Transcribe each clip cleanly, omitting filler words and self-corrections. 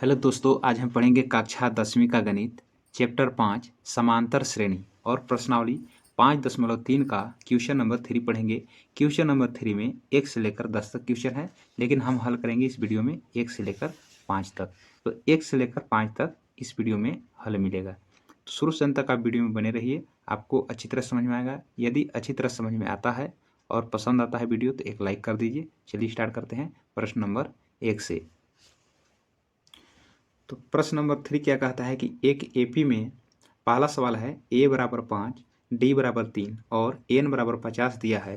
Hello दोस्तों, आज हम पढ़ेंगे कक्षा 10वीं का गणित चैप्टर 5 समांतर श्रेणी और प्रश्नावली 5.3 का क्वेश्चन नंबर 3 पढ़ेंगे। क्वेश्चन नंबर 3 में 1 से लेकर 10 तक क्वेश्चन है, लेकिन हम हल करेंगे इस वीडियो में 1 से लेकर 5 तक। तो 1 से लेकर 5 तक इस वीडियो में हल मिलेगा। तो शुरू से अंत तक आप वीडियो में बने रहिए, आपको अच्छी तरह समझ में आएगा। यदि अच्छी तरह समझ में आता है और पसंद आता है वीडियो तो एक लाइक कर दीजिए। चलिए स्टार्ट करते हैं प्रश्न नंबर 1 से। तो प्रश्न नंबर 3 क्या कहता है कि एक एपी में पहला सवाल है a बराबर 5, d बराबर 3 और n बराबर 50 दिया है।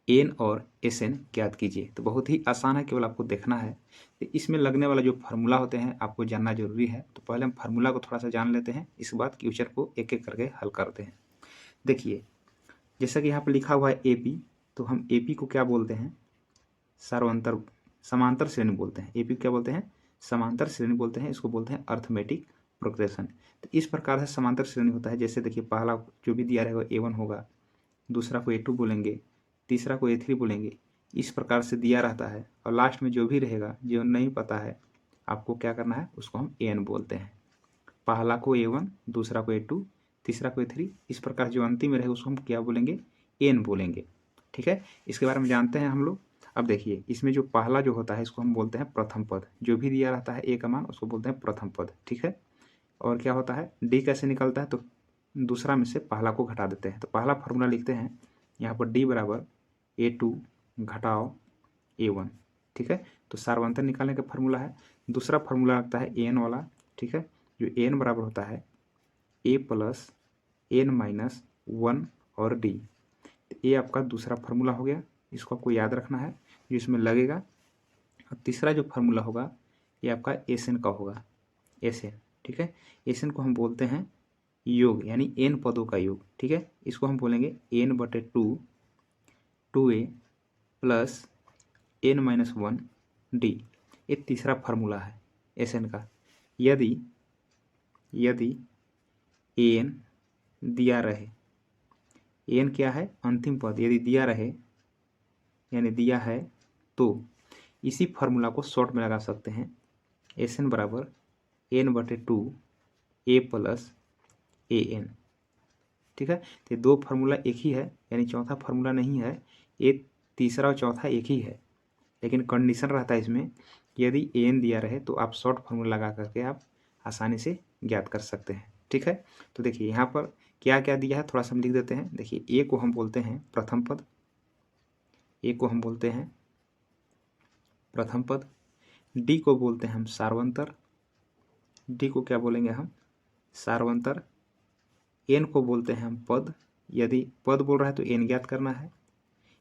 n और Sn ज्ञात कीजिए। तो बहुत ही आसान है, केवल आपको देखना है। तो इसमें लगने वाला जो फार्मूला होते हैं आपको जानना जरूरी है। तो पहले हम फार्मूला को थोड़ा सा जान लेते हैं, इसके बाद क्वेश्चन को एक एक करके हल करते हैं। देखिए, जैसा कि यहाँ पर लिखा हुआ है AP, तो हम AP को क्या बोलते हैं? समांतर श्रेणी बोलते हैं। AP क्या बोलते हैं? समांतर श्रेणी बोलते हैं। इसको बोलते हैं अर्थमेटिक प्रोग्रेशन। तो इस प्रकार से समांतर श्रेणी होता है। जैसे देखिए, पहला जो भी दिया रहेगा A1 होगा, दूसरा को A2 बोलेंगे, तीसरा को A3 बोलेंगे। इस प्रकार से दिया रहता है और लास्ट में जो भी रहेगा, जो नहीं पता है आपको क्या करना है, उसको हम AN बोलते हैं। पहला को A1, दूसरा को A2, तीसरा को A3। इस प्रकार जो अंतिम में रहेगा उसको हम क्या बोलेंगे? AN बोलेंगे। ठीक है, इसके बारे में जानते हैं हम लोग। अब देखिए, इसमें जो पहला जो होता है इसको हम बोलते हैं प्रथम पद। जो भी दिया रहता है A का मान उसको बोलते हैं प्रथम पद। ठीक है, और क्या होता है, D कैसे निकलता है? तो दूसरा में से पहला को घटा देते हैं। तो पहला फार्मूला लिखते हैं यहाँ पर, D बराबर A2 घटाओ A1। ठीक है, तो सार्वंतर निकालने का फार्मूला है। दूसरा फार्मूला लगता है AN वाला। ठीक है, जो AN बराबर होता है A प्लस N माइनस 1 और D। तो ये आपका दूसरा फार्मूला हो गया, इसको आपको याद रखना है जो इसमें लगेगा। और तीसरा जो फार्मूला होगा ये आपका Sn का होगा, Sn। ठीक है, Sn को हम बोलते हैं योग, यानी n पदों का योग। ठीक है, इसको हम बोलेंगे n/2 2a plus n minus 1 d। ये तीसरा फार्मूला है Sn का। यदि n दिया रहे, n क्या है? अंतिम पद। यदि दिया रहे यानी दिया है, तो इसी फार्मूला को शॉर्ट में लगा सकते हैं। Sn बराबर n/2 a प्लस an। ठीक है, तो दो फार्मूला एक ही है, यानी चौथा फार्मूला नहीं है। ये तीसरा और चौथा एक ही है, लेकिन कंडीशन रहता है इसमें, यदि an दिया रहे तो आप शॉर्ट फार्मूला लगा करके आप आसानी से ज्ञात कर सकते हैं। ठीक है, तो देखिए यहाँ पर क्या क्या दिया है, थोड़ा सा हम लिख देते हैं। देखिए, ए को हम बोलते हैं प्रथम पद, ए को हम बोलते हैं प्रथम पद। डी को बोलते हैं हम सार्वंतर, डी को क्या बोलेंगे हम? सार्वंतर। एन को बोलते हैं हम पद। यदि पद बोल रहा है तो एन ज्ञात करना है।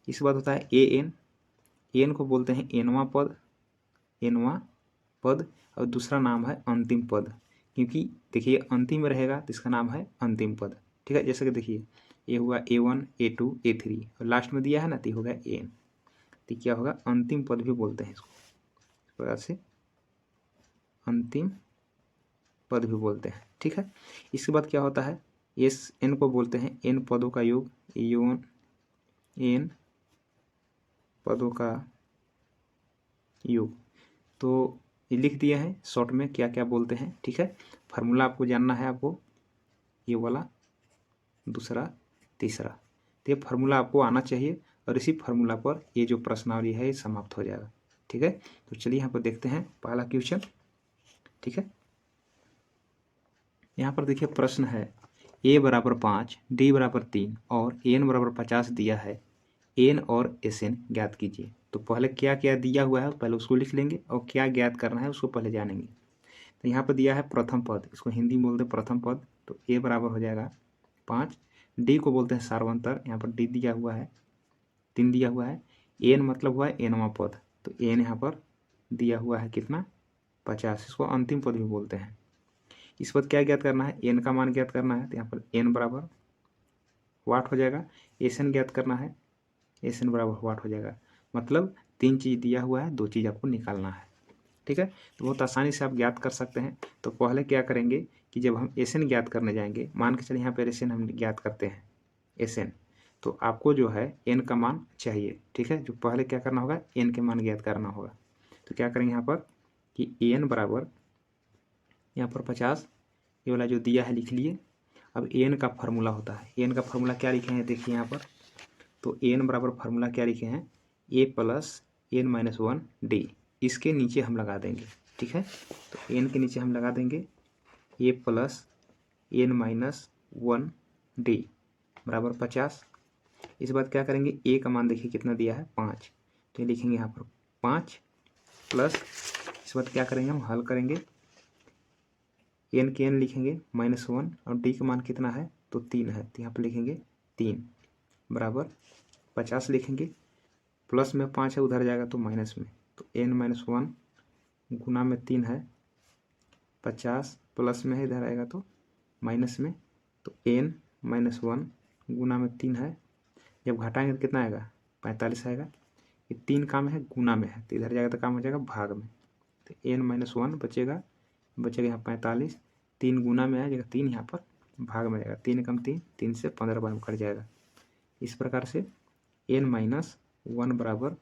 इसके बाद होता है एन, एन को बोलते हैं एनवां पद, एनवां पद। और दूसरा नाम है अंतिम पद, क्योंकि देखिए अंतिम में रहेगा तो इसका नाम है अंतिम पद। ठीक है, जैसे कि देखिए ये हुआ A1 A2 A3 और लास्ट में दिया है ना, तो हो गया एन। तो क्या होगा? अंतिम पद भी बोलते हैं इसको, इस प्रकार से अंतिम पद भी बोलते हैं। ठीक है, इसके बाद क्या होता है, एस एन को बोलते हैं एन पदों का योग, एन पदों का योग। तो ये लिख दिया है शॉर्ट में क्या क्या बोलते हैं। ठीक है, फार्मूला आपको जानना है, आपको ये वाला, दूसरा, तीसरा। तो ये फार्मूला आपको आना चाहिए और इसी फार्मूला पर ये जो प्रश्नावली है ये समाप्त हो जाएगा। ठीक है, तो चलिए यहाँ पर देखते हैं पहला क्वेश्चन। ठीक है, यहाँ पर देखिए प्रश्न है a बराबर 5, d बराबर 3 और n बराबर 50 दिया है। n और Sn ज्ञात कीजिए। तो पहले क्या क्या दिया हुआ है पहले उसको लिख लेंगे, और क्या ज्ञात करना है उसको पहले जानेंगे। तो यहाँ पर दिया है प्रथम पद, इसको हिंदी में बोलते हैं प्रथम पद। तो a बराबर हो जाएगा 5, d को बोलते हैं सार्वंतर, यहाँ पर d दिया हुआ है, 3 दिया हुआ है। n मतलब हुआ है nवां पद, तो n यहाँ पर दिया हुआ है कितना? 50, इसको अंतिम पद भी बोलते हैं। इस पर क्या ज्ञात करना है? n का मान ज्ञात करना है। तो यहाँ पर n बराबर वाट हो जाएगा, Sn ज्ञात करना है, Sn बराबर वाट हो जाएगा। मतलब 3 चीज़ दिया हुआ है, 2 चीज़ आपको निकालना है। ठीक है, तो बहुत आसानी से आप ज्ञात कर सकते हैं। तो पहले क्या करेंगे कि जब हम Sn ज्ञात करने जाएंगे, मान के चलिए यहाँ पर Sn हम ज्ञात करते हैं Sn, तो आपको जो है n का मान चाहिए। ठीक है, जो पहले क्या करना होगा, n के मान ज्ञात करना होगा। तो क्या करेंगे यहाँ पर कि n बराबर यहाँ पर 50, ये वाला जो दिया है लिख लिए। अब एन का फार्मूला होता है, एन का फार्मूला क्या लिखे हैं देखिए यहाँ पर, तो एन बराबर फार्मूला क्या लिखे हैं, ए प्लस एन माइनस 1 डी। इसके नीचे हम लगा देंगे, ठीक है। तो एन के नीचे हम लगा देंगे ए प्लस एन माइनस 1 डी बराबर 50। इस बात क्या करेंगे, ए का मान देखिए कितना दिया है 5, तो ये लिखेंगे यहाँ पर 5 प्लस, इस बात क्या करेंगे हम हल करेंगे, एन के एन लिखेंगे -1 और डी का मान कितना है तो 3 है, तो यहाँ पर लिखेंगे 3 बराबर 50 लिखेंगे, प्लस में 5 है उधर जाएगा तो माइनस में, तो n-1 गुना में 3 है 50, प्लस में है इधर आएगा तो माइनस में, तो n-1 गुना में 3 है, जब घटाएंगे तो कितना आएगा 45 आएगा। ये 3 काम है गुना में है तो इधर जाएगा तो काम हो जाएगा भाग में, तो n-1 बचेगा यहाँ 45, 3 गुना में आ जाएगा 3, यहाँ पर भाग में जाएगा 3 कम 3, 3 से 15 बार में कट जाएगा। इस प्रकार से n-1 बराबर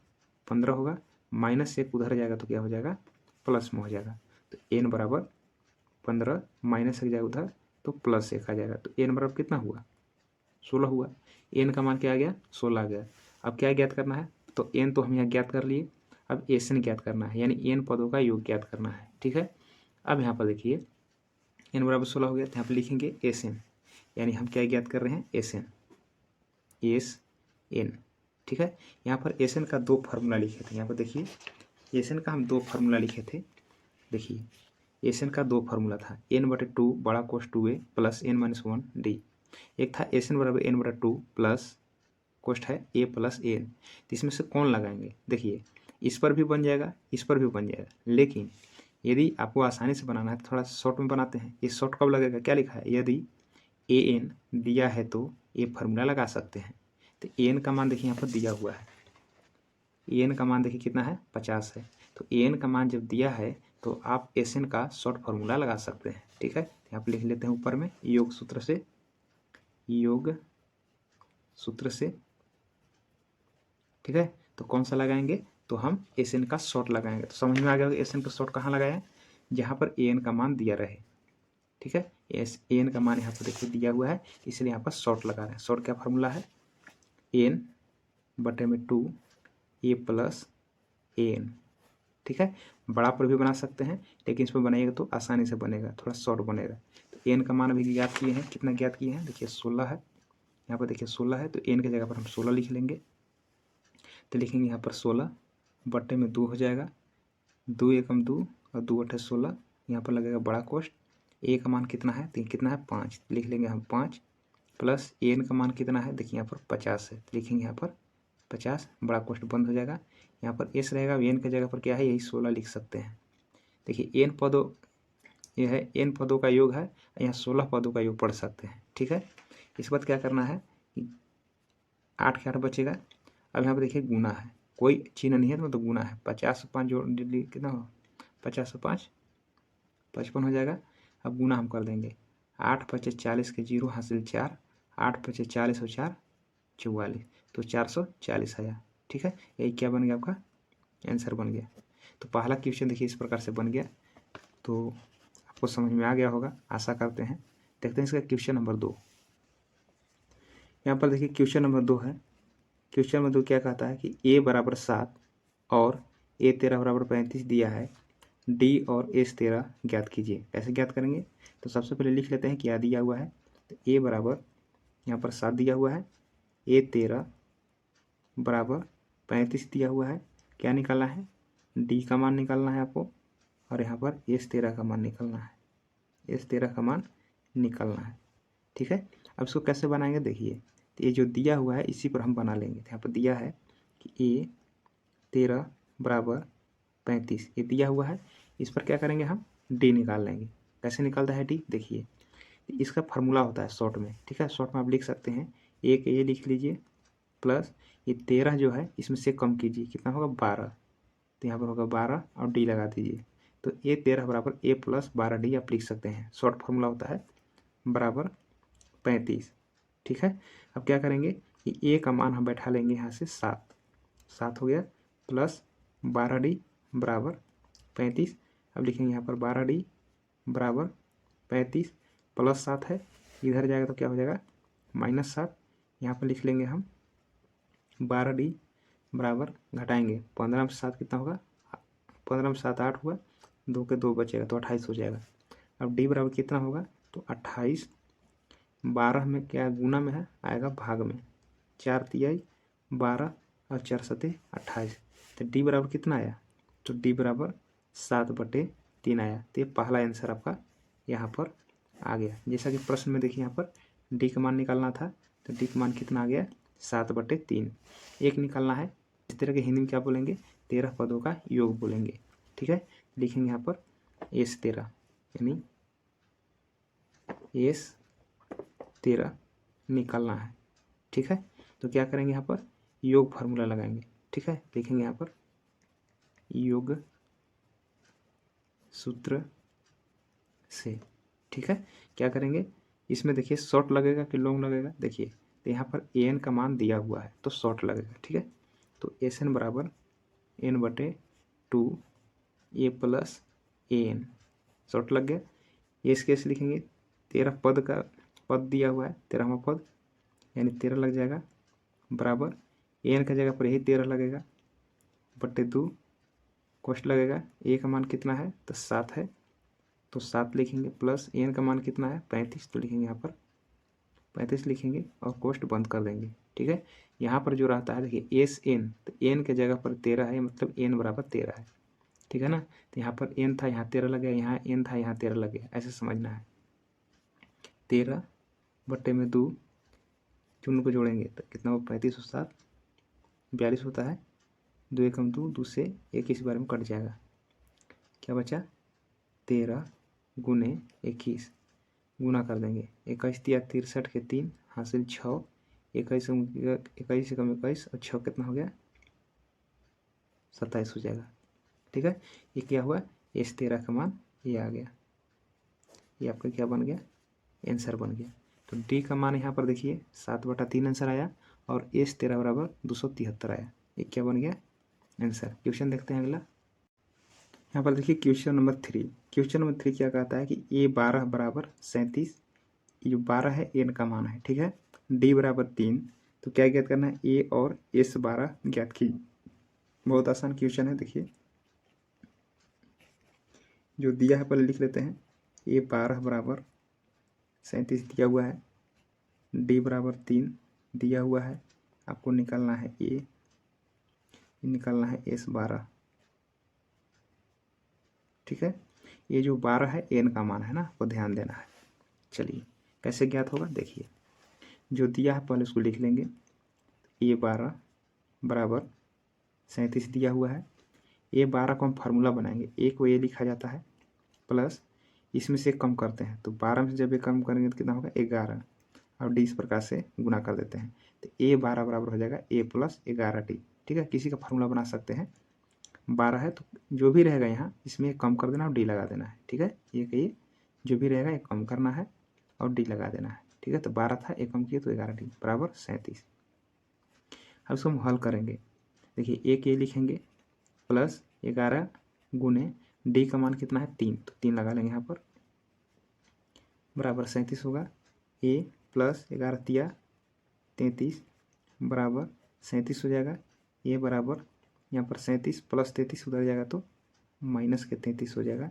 15 होगा, माइनस 1 उधर जाएगा तो क्या हो जाएगा प्लस में हो जाएगा, तो n बराबर 15 माइनस 1 जाएगा उधर तो प्लस 1 आ जाएगा, तो n बराबर कितना हुआ 16 हुआ। n का मान क्या आ गया 16 आ गया। अब क्या ज्ञात करना है, तो n तो हम यहाँ ज्ञात कर लिए, अब एसएन ज्ञात करना है, यानी n पदों का योग ज्ञात करना है, ठीक है। अब यहाँ पर देखिए n बराबर 16 हो गया, तो यहाँ पर लिखेंगे एसएन, यानी हम क्या ज्ञात कर रहे हैं एसएन, एन, ठीक है। यहाँ पर एसएन का 2 फार्मूला लिखे थे, यहाँ पर देखिए एसएन का हम 2 फार्मूला लिखे थे, देखिए एसएन का 2 फार्मूला था, n/2 बड़ा कोस 2a प्लस n-1 डी। एक था एसएन बराबर n/2 प्लस कोस्ट है a प्लस एन, तो इसमें से कौन लगाएंगे, देखिए इस पर भी बन जाएगा इस पर भी बन जाएगा, लेकिन यदि आपको आसानी से बनाना है तो थोड़ा शॉर्ट में बनाते हैं। ये शॉर्ट कब लगेगा, क्या लिखा है, यदि ए एन दिया है तो ये फार्मूला लगा सकते हैं। तो एन का मान देखिए यहाँ पर दिया हुआ है, एन का मान देखिए कितना है 50 है, तो एन का मान जब दिया है तो आप एस एन का शॉर्ट फार्मूला लगा सकते हैं, ठीक है। यहाँ पर लिख लेते हैं ऊपर में योग सूत्र से, ठीक है। तो कौन सा लगाएंगे, तो हम एस एन का शॉर्ट लगाएंगे, तो समझ में आ गया एस एन का शॉर्ट कहाँ लगाया, जहाँ पर ए एन का मान दिया रहे, ठीक है। एस एन का मान यहाँ पर देखिए दिया हुआ है, इसलिए यहाँ पर शॉर्ट लगा रहे हैं। शॉर्ट क्या फार्मूला है, n/2 a प्लस एन, ठीक है। बड़ा पर भी बना सकते हैं, लेकिन इसमें बनाइएगा तो आसानी से बनेगा, थोड़ा शॉर्ट बनेगा। तो एन का मान अभी ज्ञात किए हैं, कितना ज्ञात किए हैं, देखिए 16 है, यहाँ पर देखिए 16 है, तो एन की जगह पर हम 16 लिख लेंगे, तो लिखेंगे यहाँ पर 16/2 हो जाएगा, 2 एकम 2 और 2 अठे 16, यहाँ पर लगेगा बड़ा कोष्ट, ए का मान कितना है, तो कितना है 5, लिख लेंगे हम 5 प्लस एन का मान कितना है, देखिए यहाँ पर 50 है, तो लिखेंगे यहाँ पर 50, बड़ा कोष्ट बंद हो जाएगा, यहाँ पर एस रहेगा, एन की जगह पर क्या है यही 16 लिख सकते हैं। देखिए एन पदों, यह है एन पदों का योग है, यहाँ 16 पदों का योग पढ़ सकते हैं, ठीक है। इस बात क्या करना है, 8 के 8 बचेगा। अब यहाँ पर देखिए गुना है, कोई चिन्ह नहीं है तो मतलब गुना है, 50 से 5 जोड़ कितना हो 50 से 5 55 हो जाएगा। अब गुना हम कर देंगे, 8×5 40 के 0 हासिल 4, 8×5 40 और 4 44, तो 440 आया, ठीक है। यही क्या बन गया आपका आंसर बन गया। तो पहला क्वेश्चन देखिए इस प्रकार से बन गया, तो आपको समझ में आ गया होगा आशा करते हैं। देखते हैं इसका क्वेश्चन नंबर 2। यहाँ पर देखिए क्वेश्चन नंबर 2 है, क्वेश्चन नंबर 2 क्या कहता है कि a बराबर 7 और a 13 बराबर 35 दिया है, d और s 13 ज्ञात कीजिए। कैसे ज्ञात करेंगे, तो सबसे पहले लिख लेते हैं क्या दिया हुआ है, तो a बराबर यहाँ पर 7 दिया हुआ है, a 13 बराबर 35 दिया हुआ है, क्या निकालना है d का मान निकालना है आपको, और यहाँ पर s 13 का मान निकालना है, s 13 का मान निकालना है, ठीक है। अब इसको कैसे बनाएंगे देखिए, तो ये जो दिया हुआ है इसी पर हम बना लेंगे। तो यहाँ पर दिया है कि a 13 बराबर 35, ये दिया हुआ है, इस पर क्या करेंगे हम d निकाल लेंगे। कैसे निकलता है d, देखिए इसका फार्मूला होता है शॉर्ट में, ठीक है। शॉर्ट में आप लिख सकते हैं एक ये लिख लीजिए प्लस ये 13 जो है इसमें से कम कीजिए, कितना होगा 12, तो यहाँ पर होगा 12 और d लगा दीजिए, तो a 13 बराबर a प्लस 12d आप लिख सकते हैं। शॉर्ट फार्मूला होता है बराबर 35, ठीक है। अब क्या करेंगे कि a का मान हम बैठा लेंगे यहाँ से 7 हो गया, प्लस 12d बराबर 35, अब लिखेंगे यहाँ पर 12d बराबर 35 प्लस 7 है, इधर जाएगा तो क्या हो जाएगा -7। यहाँ पर लिख लेंगे हम 12D बराबर घटाएंगे 15 में 7 कितना होगा, 15 में 7 8 हुआ, 2 के 2 बचेगा तो 28 हो जाएगा। अब D बराबर कितना होगा तो 28, 12 में क्या गुना में है आएगा भाग में, 4 तिहाई 12 और 4 सते 28, तो D बराबर कितना आया तो D बराबर 7/3 आया। तो ये पहला आंसर आपका यहाँ पर आ गया। जैसा कि प्रश्न में देखिए यहाँ पर D का मान निकालना था, तो D का मान कितना आ गया 7/3। एक निकालना है, इस तरह के हिंदी में क्या बोलेंगे 13 पदों का योग बोलेंगे। ठीक है, लिखेंगे यहाँ पर S13 यानी S13 निकालना है। ठीक है, तो क्या करेंगे यहाँ पर योग फार्मूला लगाएंगे। ठीक है, लिखेंगे यहाँ पर योग सूत्र से। ठीक है, क्या करेंगे इसमें देखिए शॉर्ट लगेगा कि लॉन्ग लगेगा, देखिए तो यहाँ पर an का मान दिया हुआ है तो शॉर्ट लगेगा। ठीक है, तो SN बराबर n/2 a plus an, short लग गया। एस केस लिखेंगे 13 पद का पद दिया हुआ है, 13वां पद यानी 13 लग जाएगा बराबर एन का जगह पर यही 13 लगेगा बटे 2 कोष्ट लगेगा। ए का मान कितना है तो 7 है तो 7 लिखेंगे प्लस एन का मान कितना है 35, तो लिखेंगे यहाँ पर 35 लिखेंगे और कोष्ट बंद कर देंगे। ठीक है, यहाँ पर जो रहता है देखिए एस एन, तो एन के जगह पर 13 है मतलब एन बराबर 13 है। ठीक है ना, तो यहाँ पर एन था यहाँ 13 लग गया, यहाँ एन था यहाँ 13 लग गया, ऐसे समझना है। 13 बट्टे में 2 चूर्ण को जोड़ेंगे तो कितना हो 35 और 7 42 होता है, 2 एकम 2, 2 से 1 इस बारे में कट जाएगा, क्या बचा 13 गुने 21 गुना कर देंगे, 21 तिया 63 के 3 हासिल 6, 21 21 कम 21 और 6 कितना हो गया 27 हो जाएगा। ठीक है, ये क्या हुआ S13 का मान ये आ गया, ये आपका क्या बन गया आंसर बन गया। तो डी का मान यहाँ पर देखिए 7/3 आंसर आया और S13 बराबर 273 आया, ये क्या बन गया आंसर। क्वेश्चन देखते हैं अगला। यहाँ पर देखिए क्वेश्चन नंबर 3, क्वेश्चन नंबर 3 क्या कहता है कि A12 बराबर 37, ये जो 12 है एन का मान है। ठीक है, D बराबर 3, तो क्या ज्ञात करना है A और S12 ज्ञात की। बहुत आसान क्वेश्चन है, देखिए जो दिया है पहले लिख लेते हैं। A12 बराबर 37 दिया हुआ है, D बराबर 3 दिया हुआ है, आपको निकालना है A, निकालना है S12। ठीक है, ये जो 12 है एन का मान है ना, आपको ध्यान देना है। चलिए कैसे ज्ञात होगा, देखिए जो दिया है पहले उसको लिख लेंगे। A12 बराबर 37 दिया हुआ है, A12 को हम फार्मूला बनाएंगे, ए को ये लिखा जाता है प्लस इसमें से कम करते हैं, तो 12 में से जब ये कम करेंगे तो कितना होगा 11 और डी इस प्रकार से गुना कर देते हैं, तो A12 बराबर हो जाएगा A प्लस 11D। ठीक है, किसी का फार्मूला बना सकते हैं। 12 है तो जो भी रहेगा यहाँ इसमें कम कर देना और डी लगा देना है। ठीक है, ये कहिए जो भी रहेगा ये कम करना है और डी लगा देना है। ठीक है, तो 12 था एक कम किए तो 11D बराबर 37। अब इसको हम हल करेंगे, देखिए एक ये लिखेंगे प्लस 11 गुने डी का मान कितना है 3, तो 3 लगा लेंगे यहाँ पर बराबर 37 होगा। ए प्लस 11 तिया 33 बराबर 37 हो जाएगा। ए बराबर यहाँ पर 37 प्लस 33 उधर जाएगा तो माइनस के 33 हो जाएगा।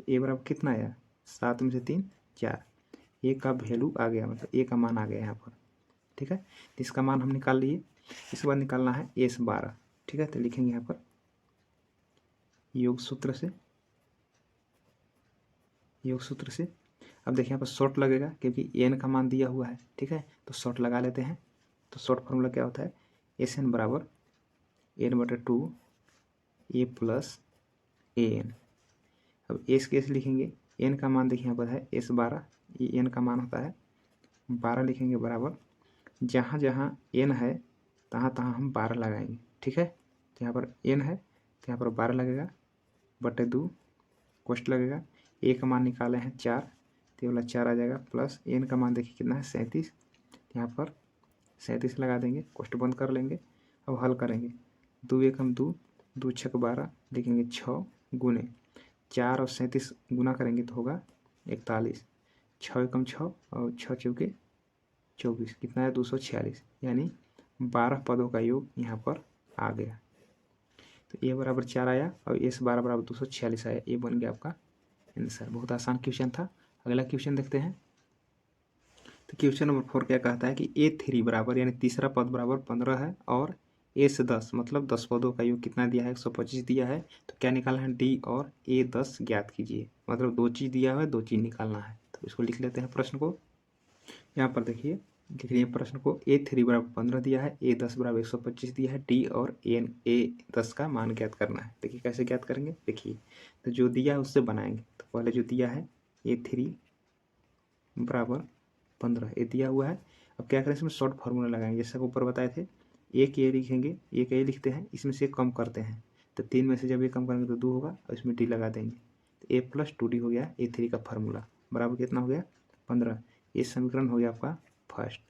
ए बराबर कितना आया 7 में से 3 4, ए का वैल्यू आ गया, मतलब ए का मान आ गया यहाँ पर। ठीक है, तो इसका मान हम निकाल लिए। इसके बाद निकालना है S12। ठीक है, तो लिखेंगे यहाँ पर योग सूत्र से, योग सूत्र से। अब देखिए यहाँ पर शॉर्ट लगेगा क्योंकि एन का मान दिया हुआ है। ठीक है, तो शॉर्ट लगा लेते हैं। तो शॉर्ट फार्मूला क्या होता है SN बराबर n/2 A प्लस AN। अब एस केस लिखेंगे, एन का मान देखिए यहाँ पर है S12, ये एन का मान होता है 12 लिखेंगे बराबर जहाँ जहाँ एन है तहाँ तहाँ हम 12 लगाएंगे। ठीक है, तो यहाँ पर एन है तो यहाँ पर 12 लगेगा बटे 2 कोष्ट लगेगा। ए का मान निकाले हैं 4, तो ये वाला 4 आ जाएगा प्लस एन का मान देखिए कितना है 37, यहाँ पर 37 लगा देंगे, कोष्ट बंद कर लेंगे। अब हल करेंगे, 2 एकम 2, 2 छक 12 लिखेंगे 6 गुने 4 और 37 गुना करेंगे तो होगा 41, 6 एकम 6 और 6 चौके 24, कितना है 246, यानी 12 पदों का योग यहाँ पर आ गया। तो ए बराबर 4 आया और एस 12 बराबर 246 आया। ये बन गया आपका आंसर। बहुत आसान क्वेश्चन था। अगला क्वेश्चन देखते हैं। तो क्वेश्चन नंबर 4 क्या कहता है कि A3 बराबर यानी तीसरा पद बराबर 15 है और S 10 मतलब 10 पदों का योग कितना दिया है 125 दिया है। तो क्या निकालना है D और A 10 ज्ञात कीजिए। मतलब दो चीज़ दिया हुआ है, दो चीज़ निकालना है। तो इसको लिख लेते हैं प्रश्न को। यहाँ पर देखिए लिख लिए प्रश्न को। A3 बराबर 15 दिया है, A 10 बराबर 125 दिया है, D और A 10 का मान ज्ञात करना है। देखिए कैसे ज्ञात करेंगे। देखिए तो जो दिया है उससे बनाएंगे। तो पहले जो दिया है A3 बराबर 15 ये दिया हुआ है। अब क्या करें इसमें शॉर्ट फार्मूला लगाएंगे जैसा ऊपर बताए थे। एक ये लिखेंगे, एक ये लिखते हैं, इसमें से कम करते हैं। तो 3 में से जब ये कम करेंगे तो 2 होगा और इसमें डी लगा देंगे। तो A + 2D हो गया A3 का फार्मूला बराबर कितना हो गया 15। ये समीकरण हो गया आपका फर्स्ट।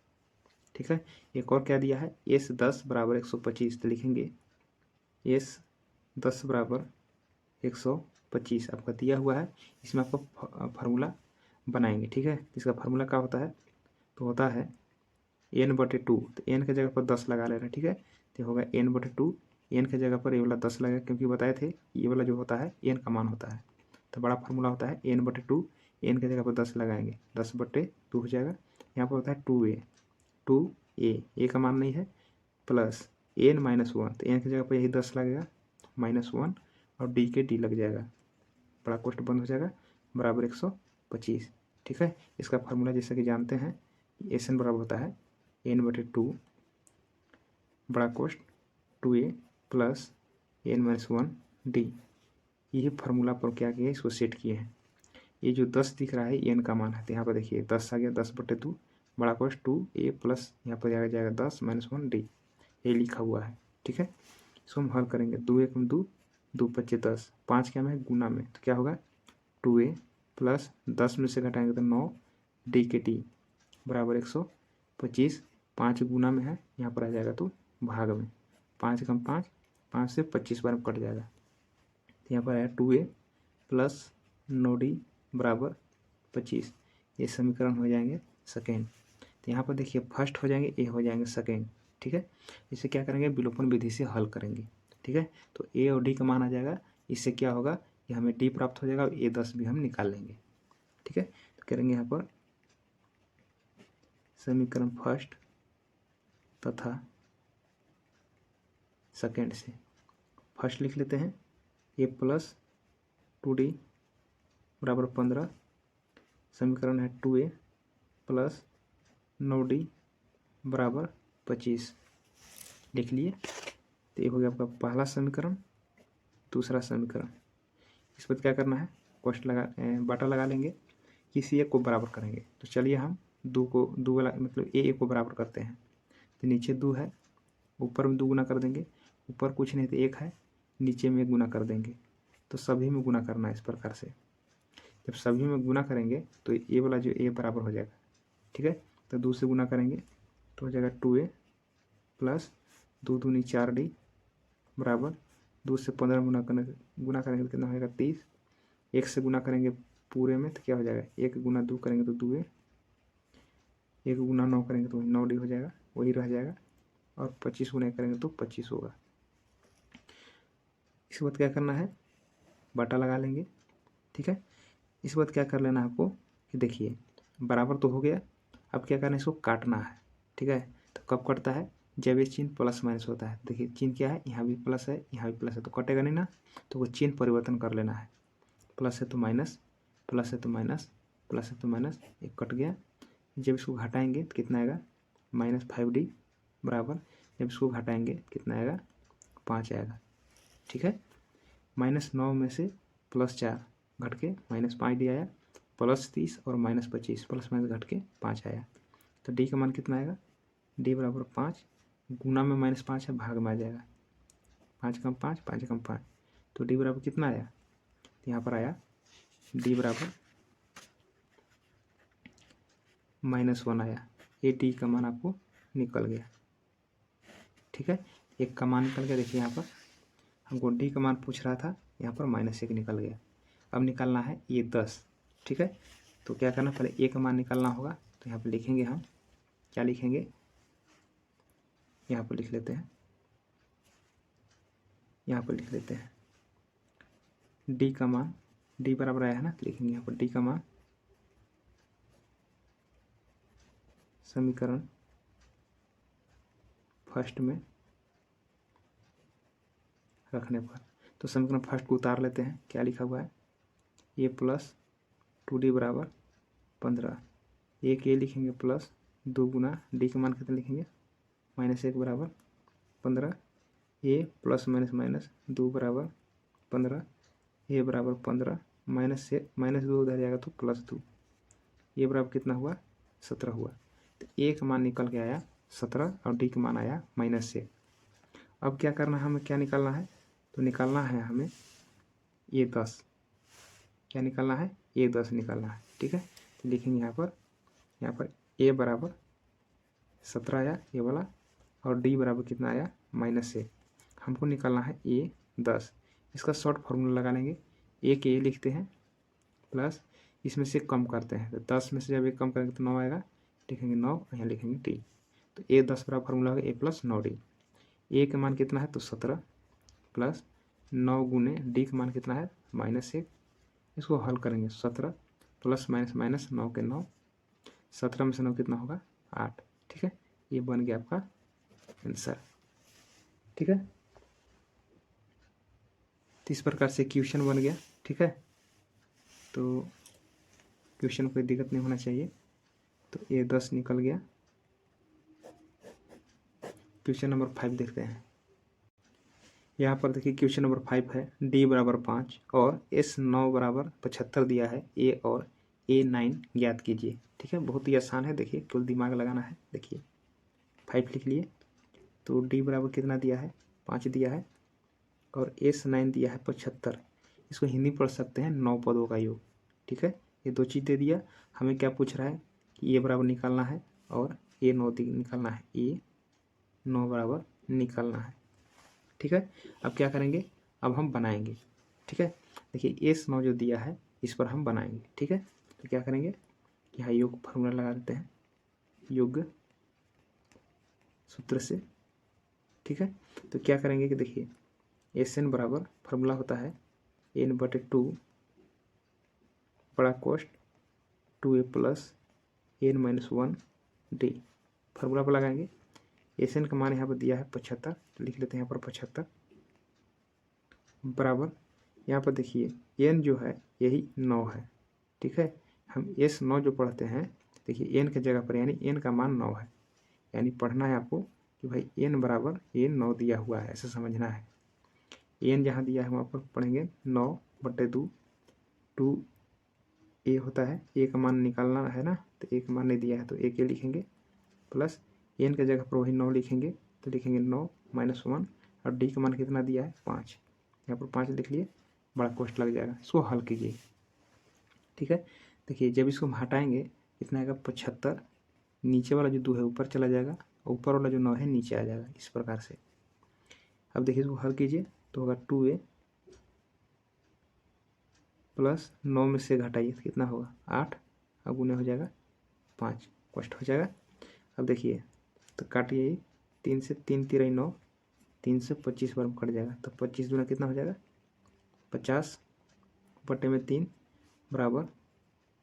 ठीक है। एक और क्या दिया है S 10 बराबर 125। तो लिखेंगे S 10 बराबर 125 आपका दिया हुआ है। इसमें आपको फार्मूला बनाएंगे। ठीक है। इसका फार्मूला क्या होता है तो होता है n/2। तो n की जगह पर 10 लगा ले रहे हैं। ठीक है। तो होगा n/2। n की जगह पर ये वाला 10 लगेगा क्योंकि बताए थे ये वाला जो होता है n का मान होता है। तो बड़ा फार्मूला होता है n/2। n की जगह पर 10 लगाएंगे 10/2 हो जाएगा। यहाँ पर होता है 2a का मान नहीं है प्लस n - 1। तो n की जगह पर यही 10 लगेगा -1 और d के d लग जाएगा। बड़ा कोष्ठ बंद हो जाएगा बराबर 125। ठीक है। इसका फार्मूला जैसा कि जानते हैं एस एन बराबर होता है n/2 बड़ा कोष्ठ 2a प्लस n - 1 d। यही फार्मूला पर क्या किया इसको सेट किए हैं। ये जो 10 दिख रहा है n का मान है। तो यहाँ पर देखिए 10 आ गया 10/2 बड़ा कोष्ठ 2a प्लस यहाँ पर जाएगा 10 - 1 d। ये लिखा हुआ है। ठीक है। इसको हम हल करेंगे। 2 एकम 2, 2 × 5 = 10, 5 क्या में गुना में। तो क्या होगा 2a प्लस 10 में से घटाएंगे तो 9 d के d बराबर 125। 5 गुना में है यहाँ पर आ जाएगा तो भाग में। 5 एकम 5, 5 से 25 बार में कट जाएगा। तो यहाँ पर आया 2a प्लस 9d बराबर 25। ये समीकरण हो जाएंगे सेकेंड। तो यहाँ पर देखिए फर्स्ट हो जाएंगे, ए हो जाएंगे सेकेंड। ठीक है। इसे क्या करेंगे विलोपन विधि से हल करेंगे। ठीक है। तो ए और डी का मान आ जाएगा। इससे क्या होगा कि हमें डी प्राप्त हो जाएगा और A 10 भी हम निकाल लेंगे। ठीक है। तो करेंगे यहाँ पर समीकरण फर्स्ट तथा सेकेंड से। फर्स्ट लिख लेते हैं a + 2d बराबर 15। समीकरण है 2a प्लस 9d बराबर 25 लिख लिए। तो ये हो गया आपका पहला समीकरण। दूसरा समीकरण इस पर क्या करना है कोष्ठ लगा बाटा लगा लेंगे, किसी एक को बराबर करेंगे। तो चलिए हम दो वाला मतलब ए को बराबर करते हैं। तो नीचे 2 है, ऊपर में 2 गुना कर देंगे। ऊपर कुछ नहीं तो 1 है, नीचे में 1 गुना कर देंगे। तो सभी में गुना करना है इस प्रकार से। जब सभी में गुना करेंगे तो ये वाला जो ए बराबर हो जाएगा। ठीक है। तो 2 से गुना करेंगे तो हो जाएगा 2a प्लस 2 दूनी 4d बराबर 2 से 15 गुना करेंगे तो कितना होगा 30। 1 से गुना करेंगे पूरे में तो क्या हो जाएगा 1 गुना 2 करेंगे तो 2a, 1 गुना 9 करेंगे तो 9d हो जाएगा, वही रह जाएगा। और 25 गुना करेंगे तो 25 होगा। इसके बाद क्या करना है बाटा लगा लेंगे। ठीक है। इस बाद क्या कर लेना है आपको कि देखिए बराबर तो हो गया। अब क्या करना है इसको काटना है। ठीक है। तो कब कटता है जब ये चिन्ह प्लस माइनस होता है। देखिए चिन्ह क्या है यहाँ भी प्लस है यहाँ भी प्लस है तो कटेगा नहीं ना। तो वो चिन्ह परिवर्तन कर लेना है। प्लस है तो माइनस, प्लस है तो माइनस, प्लस है तो माइनस, एक कट गया। जब इसको घटाएंगे तो कितना आएगा -5d बराबर, जब इसको घटाएंगे कितना आएगा 5 आएगा। ठीक है। -9 में से +4 घट के -5d आया, +30 और -25 प्लस माइनस घट के 5 आया। तो d का मान कितना आएगा d बराबर 5 गुना में -5 है भाग में आ जाएगा 5 कम 5 5 कम 5। तो d बराबर कितना आया तो यहाँ पर आया d बराबर -1 आया। ये d का मान आपको निकल गया। ठीक है। एक का मान निकल गया। देखिए यहाँ पर हमको d का मान पूछ रहा था, यहाँ पर -1 निकल गया। अब निकालना है ये 10। ठीक है। तो क्या करना, पहले ए का मान निकालना होगा। तो यहाँ पर लिखेंगे हम, क्या लिखेंगे, यहाँ पर लिख लेते हैं, यहाँ पर लिख लेते हैं डी का मान, डी बराबर आया है ना, तो लिखेंगे यहाँ पर डी का मान समीकरण फर्स्ट में रखने पर। तो समीकरण फर्स्ट को उतार लेते हैं, क्या लिखा हुआ है, ए प्लस 2d बराबर 15, एक ए लिखेंगे प्लस 2 गुना डी का मान कितना लिखेंगे, -1 बराबर 15, ए प्लस माइनस माइनस 2 बराबर 15, ए बराबर 15, -2 उधर जाएगा तो +2, ए बराबर कितना हुआ, 17 हुआ। तो ए का मान निकल के आया 17 और डी का मान आया -1। अब क्या करना है, हमें क्या निकालना है, तो निकालना है हमें ए 10, क्या निकालना है, ए 10 निकालना है। ठीक है, तो लिखेंगे यहाँ पर ए बराबर 17 आया ये वाला, और डी बराबर कितना आया, -1। हमको निकालना है ए 10। इसका शॉर्ट फार्मूला लगा लेंगे, ए के ए लिखते हैं प्लस इसमें से कम करते हैं, तो 10 में से जब एक कम करेंगे तो 9 आएगा, लिखेंगे 9, यहाँ लिखेंगे डी। तो ए 10 बराबर फार्मूला होगा ए प्लस 9d। ए का मान कितना है, तो 17 प्लस 9 गुने डी का मान कितना है, -1। इसको हल करेंगे, 17 प्लस माइनस माइनस 9 के 9, 17 में से 9 कितना होगा, 8। ठीक है, ये बन गया आपका आंसर। ठीक है, तो इस प्रकार से क्वेश्चन बन गया। ठीक है, तो क्वेश्चन कोई दिक्कत नहीं होना चाहिए। तो ये 10 निकल गया। क्वेश्चन नंबर 5 देखते हैं। यहाँ पर देखिए क्वेश्चन नंबर 5 है, डी बराबर 5 और एस 9 बराबर 75 दिया है, ए और ए 9 ज्ञात कीजिए। ठीक है, बहुत ही आसान है, देखिए केवल दिमाग लगाना है। देखिए 5 लिख लिए, तो डी बराबर कितना दिया है, 5 दिया है, और एस 9 दिया है 75। इसको हिंदी पढ़ सकते हैं 9 पदों का योग। ठीक है, ये 2 चीज़ दे दिया। हमें क्या पूछ रहा है कि ए बराबर निकालना है और ए 9 निकालना है, ए 9 बराबर निकालना है। ठीक है, अब क्या करेंगे, अब हम बनाएंगे। ठीक है, देखिए एस 9 जो दिया है इस पर हम बनाएंगे। ठीक है, तो क्या करेंगे, यहाँ योग फार्मूला लगा देते हैं, योग सूत्र से। ठीक है, तो क्या करेंगे कि देखिए एस एन बराबर फार्मूला होता है n/2 बड़ा कोष्ट 2a plus n-1 d। Formula पर लगाएंगे, एस एन का मान यहाँ पर दिया है 75, तो लिख लेते हैं यहाँ पर 75 बराबर, यहाँ पर देखिए n जो है यही 9 है। ठीक है, हम एस 9 जो पढ़ते हैं, देखिए n के जगह पर यानी n का मान 9 है, यानी पढ़ना है आपको कि भाई n बराबर ये 9 दिया हुआ है, ऐसा समझना है। n जहाँ दिया है वहाँ पर पढ़ेंगे 9/2, 2a होता है, a का मान निकालना है ना, तो a का मान नहीं दिया है तो a के लिखेंगे, प्लस n के जगह पर वही 9 लिखेंगे, तो लिखेंगे 9 -1, और d का मान कितना दिया है, 5। यहाँ पर 5 लिख लिए, बड़ा कोष्ट लग जाएगा, इसको हल कीजिए। ठीक है, देखिए जब इसको हम हटाएंगे कितना आएगा, 75, नीचे वाला जो 2 है ऊपर चला जाएगा, ऊपर वाला जो 9 है नीचे आ जाएगा, इस प्रकार से। अब देखिए इसको हल कीजिए तो होगा 2a प्लस 9 में से घटाइए तो कितना होगा, 8, अब गुने हो जाएगा 5, कोष्ट हो जाएगा। अब देखिए तो काटिए, 3 से 3 तिराई 9, 3 से 25 बार कट जाएगा, तो 25 गुना कितना हो जाएगा, 50/3 बराबर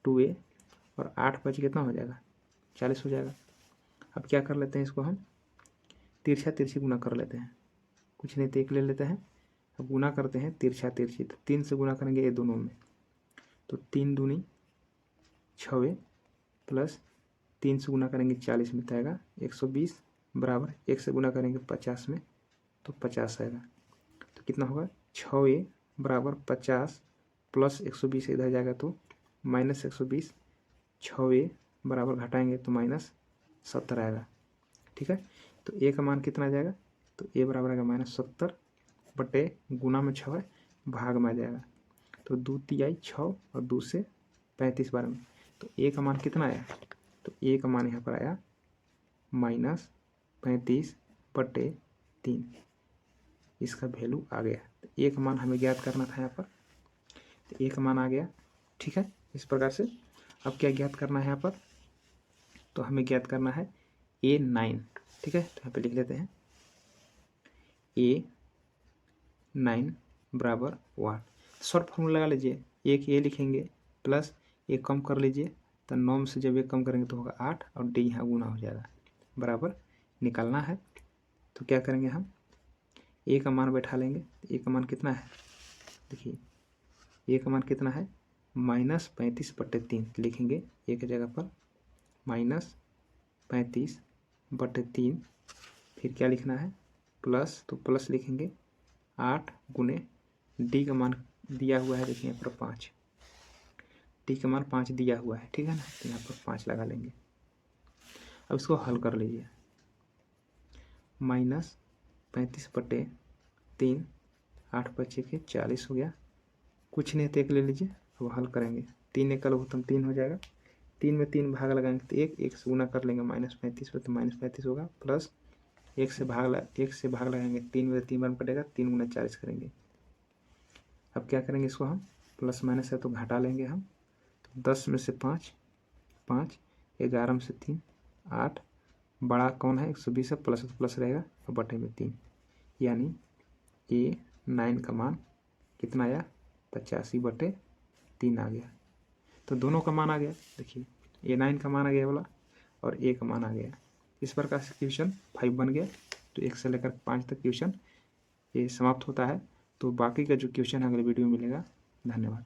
2a, और 8 5 कितना हो जाएगा, 40 हो जाएगा। अब क्या कर लेते हैं, इसको हम तिरछा तिरछी गुना कर लेते हैं, कुछ नहीं तो 1 ले लेते हैं। अब गुना करते हैं तिरछा तिरछी, तो 3 से गुना करेंगे ये दोनों में, तो 3 दूनी 6 प्लस 3 से गुना करेंगे 40 में, आएगा 120 बराबर 1 से गुना करेंगे 50 में, तो 50 आएगा। तो कितना होगा, 6a बराबर 50 प्लस 120 इधर जाएगा तो -120, 6a बराबर घटाएंगे तो -70 आएगा। ठीक है, तो a का मान कितना आ जाएगा, तो a बराबर आएगा -70 बटे गुना में 6 है, भाग में आ जाएगा, तो 2 तिहाई 6 और 2 से 35 बार में, तो a का मान कितना आया, तो a का मान यहाँ पर आया -35/3, इसका वैल्यू आ गया। तो a का मान हमें ज्ञात करना था यहाँ पर, तो a का मान आ गया। ठीक है, इस प्रकार से। अब क्या ज्ञात करना है यहाँ पर, तो हमें ज्ञात करना है A9, ठीक है। तो यहाँ पे लिख लेते हैं A9 बराबर 1। शॉर्ट फॉर्मूला लगा लीजिए, एक ए लिखेंगे प्लस एक कम कर लीजिए, तो 9 से जब एक कम करेंगे तो होगा 8 और डी यहाँ गुना हो जाएगा, बराबर निकालना है। तो क्या करेंगे हम, ए का मान बैठा लेंगे। ए का मान कितना है, देखिए ए का मान कितना है -35/3 लिखेंगे ए की जगह पर -35/3। फिर क्या लिखना है प्लस, तो प्लस लिखेंगे 8 गुने डी का मान दिया हुआ है, देखिए यहाँ पर 5, डी का मान 5 दिया हुआ है, ठीक है ना। तो यहाँ पर 5 लगा लेंगे। अब इसको हल कर लीजिए, -35/3, 8 बचे के 40 हो गया, कुछ नहीं तो एक ले लीजिए। अब हल करेंगे, 3 एकल उत्तम 3 हो जाएगा, 3 में 3 भाग लगाएंगे तो एक से गुना कर लेंगे -35 पर, तो -35 होगा, प्लस एक से भाग लगाएंगे, 3 में 3 बार कटेगा, 3 गुना 40 करेंगे। अब क्या करेंगे, इसको हम प्लस माइनस है तो घटा लेंगे हम, तो 10 में से 5, 11 में से 3, 8, बड़ा कौन है 120 है, प्लस तो प्लस रहेगा और बटे में 3, यानी A9 का मान कितना आया 85/3 आ गया। तो दोनों का मान आ गया, देखिए A9 का मान आ गया वाला और A का मान आ गया। इस प्रकार से क्वेश्चन 5 बन गया। तो 1 से लेकर 5 तक क्वेश्चन ये समाप्त होता है। तो बाकी का जो क्वेश्चन अगले वीडियो में मिलेगा। धन्यवाद।